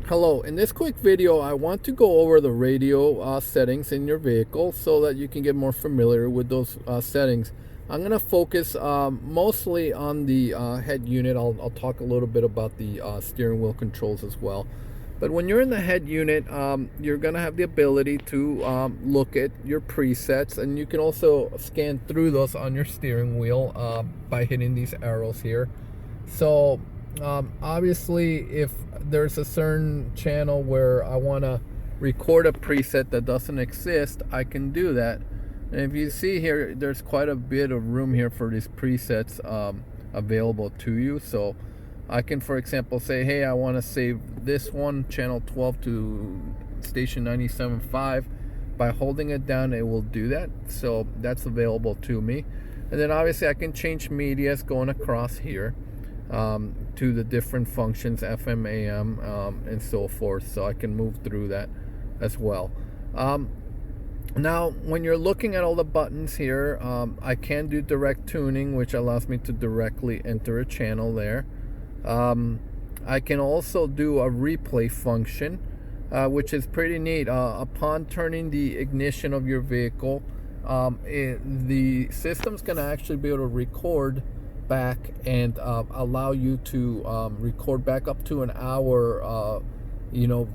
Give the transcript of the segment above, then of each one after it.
Hello, in this quick video I want to go over the radio settings in your vehicle so that you can get more familiar with those settings. I'm going to focus mostly on the head unit. I'll talk a little bit about the steering wheel controls as well. But when you're in the head unit, you're going to have the ability to look at your presets, and you can also scan through those on your steering wheel by hitting these arrows here. So obviously, if there's a certain channel where I want to record a preset that doesn't exist, I can do that. And if you see here, there's quite a bit of room here for these presets available to you. So I can, for example, say, hey, I want to save this one, channel 12, to station 97.5. By holding it down, it will do that. So that's available to me. And then obviously I can change medias going across here to the different functions, FM, AM, and so forth. So I can move through that as well. Now, when you're looking at all the buttons here, I can do direct tuning, which allows me to directly enter a channel there. I can also do a replay function, which is pretty neat. Upon turning the ignition of your vehicle, the system's going to actually be able to record back and allow you to record back up to an hour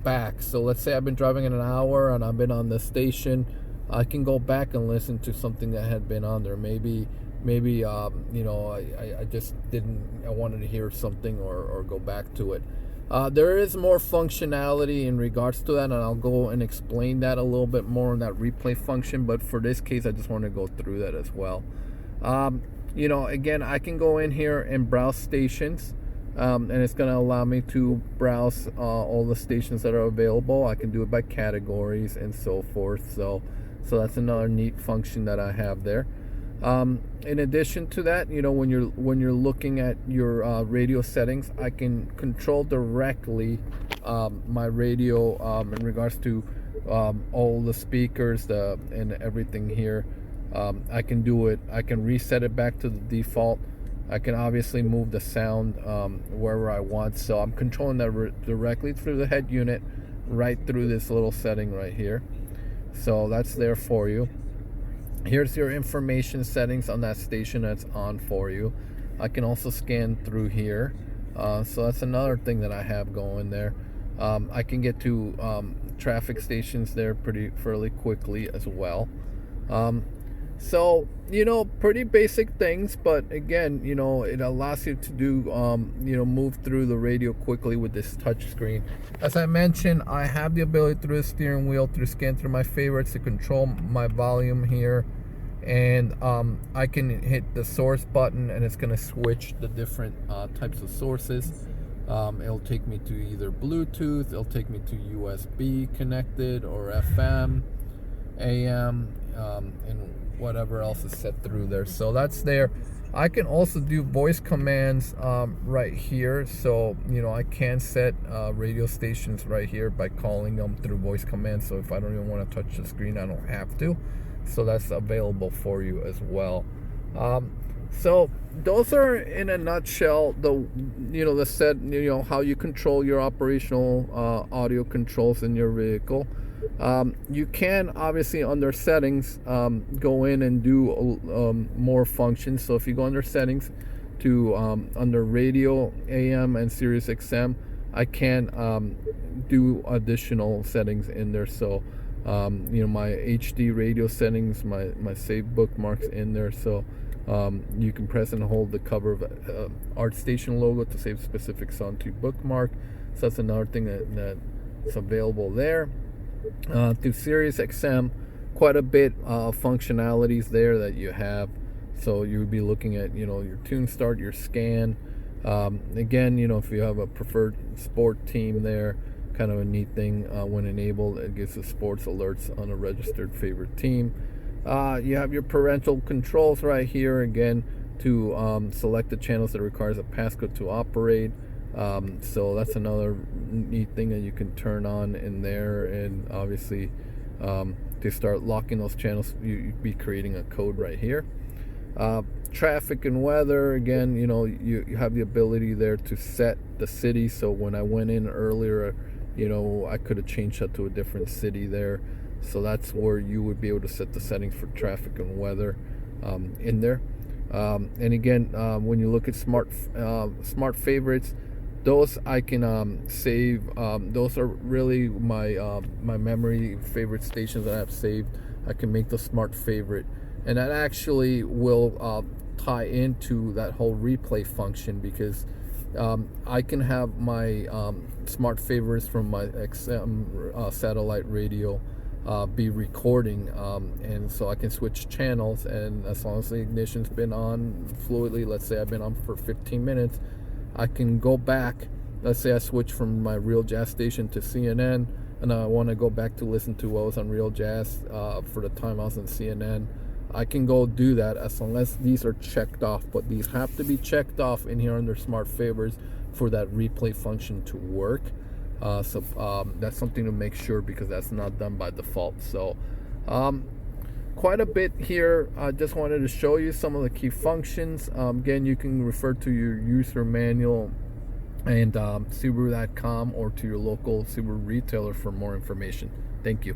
back. So let's say I've been driving in an hour and I've been on the station. I can go back and listen to something that had been on there. Maybe I just I wanted to hear something or go back to it. There is more functionality in regards to that, and I'll go and explain that a little bit more in that replay function, but for this case I just want to go through that as well. Again, I can go in here and browse stations, and it's going to allow me to browse all the stations that are available. I can do it by categories and so forth. So that's another neat function that I have there. In addition to that, when you're looking at your radio settings, I can control directly my radio in regards to all the speakers and everything here. I can do it. I can reset it back to the default. I can obviously move the sound wherever I want. So I'm controlling that directly through the head unit, right through this little setting right here. So that's there for you. Here's your information settings on that station that's on for you. I can also scan through here. So that's another thing that I have going there. I can get to traffic stations there fairly quickly as well. So, pretty basic things, but again, it allows you to do, move through the radio quickly with this touch screen. As I mentioned, I have the ability through the steering wheel to scan through my favorites to control my volume here. And I can hit the source button and it's going to switch the different types of sources. It'll take me to either Bluetooth, it'll take me to USB connected, or FM, AM, and whatever else is set through there. So that's there. I can also do voice commands right here. So I can set radio stations right here by calling them through voice commands. So if I don't even want to touch the screen, I don't have to. So that's available for you as well. So those are, in a nutshell, how you control your operational audio controls in your vehicle. You can obviously, under settings, go in and do more functions. So if you go under settings to under radio, AM, and Sirius XM, I can do additional settings in there. So my HD radio settings, my save bookmarks in there. So you can press and hold the cover of Art Station logo to save specific song to bookmark. So that's another thing that's available there. Through Sirius XM, quite a bit of functionalities there that you have. So you would be looking at your tune start, your scan. Again, if you have a preferred sport team there, kind of a neat thing. When enabled, it gives the sports alerts on a registered favorite team. You have your parental controls right here again to select the channels that requires a passcode to operate. So that's another neat thing that you can turn on in there, and obviously to start locking those channels, you'd be creating a code right here. Traffic and weather, again, you have the ability there to set the city. So when I went in earlier you know, I could have changed that to a different city there. So that's where you would be able to set the settings for traffic and weather in there. And again, when you look at smart favorites, those I can save. Those are really my memory favorite stations that I have saved. I can make the smart favorite, and that actually will tie into that whole replay function, because I can have my smart favorites from my XM satellite radio be recording, and so I can switch channels, and as long as the ignition's been on fluidly, let's say I've been on for 15 minutes, I can go back. Let's say I switch from my Real Jazz station to CNN, and I want to go back to listen to what was on Real Jazz for the time I was on CNN. I can go do that as long as these are checked off, but these have to be checked off in here under smart favors for that replay function to work. So that's something to make sure, because that's not done by default. So quite a bit here. I just wanted to show you some of the key functions. Again, you can refer to your user manual and Subaru.com, or to your local Subaru retailer for more information. Thank you.